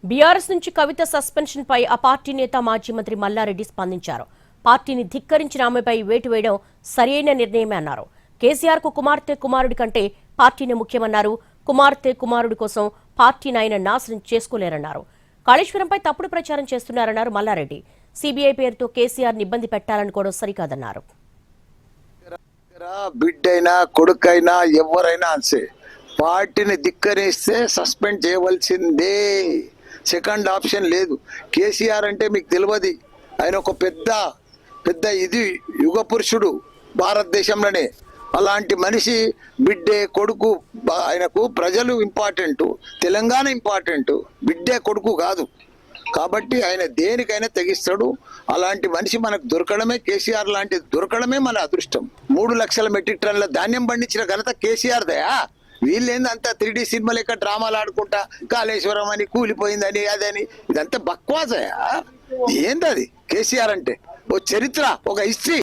BRS నుంచి కవిత suspension పై ఆ party నేత మాజీ మంత్రి మల్లారెడ్డి స్పందించారు. పార్టీని ధిక్కరించిన ఆమెపై వేటు వేయడం సరైన నిర్ణయమే అన్నారు. కేసీఆర్ కు కుమార్తె కుమారుడి కంటే పార్టీనే ముఖ్యమన్నారు. కుమార్తె కుమారుడి కోసం పార్టీని ఆయన నాశనం చేసుకోలేరన్నారు. కాళేశ్వరంపై తప్పుడు ప్రచారం చేస్తున్నారన్నారు మల్లారెడ్డి. సీబీఐ పేరుతో కేసీఆర్ ఇబ్బంది పెట్టాలనుకోవడం సరికాదన్నారు. బిడ్డైనా కొడుకైనా ఎవరైనా అంతే, పార్టీని ధిక్కరిస్తే సస్పెండ్ చేయవలసిందే. సెకండ్ ఆప్షన్ లేదు. కేసీఆర్ అంటే మీకు తెలియదు, ఆయన ఒక పెద్ద ఇది యుగ పురుషుడు భారతదేశంలోనే. అలాంటి మనిషి బిడ్డే కొడుకు, ఆయనకు ప్రజలు ఇంపార్టెంట్, తెలంగాణ ఇంపార్టెంట్, బిడ్డే కొడుకు కాదు. కాబట్టి ఆయన దేనికైనా తెగిస్తాడు. అలాంటి మనిషి మనకు దొరకడమే, కేసీఆర్ లాంటి దొరకడమే మన అదృష్టం. 3 లక్షల మెట్రిక్ టన్నుల ధాన్యం పండించిన ఘనత కేసీఆర్ దయా. వీళ్ళేంది అంతా 3D సినిమా లెక్క డ్రామాలు ఆడుకుంటా కాళేశ్వరం అని కూలిపోయిందని అదని, ఇదంతా బక్వాసయా. ఏంది అది? కేసీఆర్ అంటే ఓ చరిత్ర, ఒక హిస్టరీ.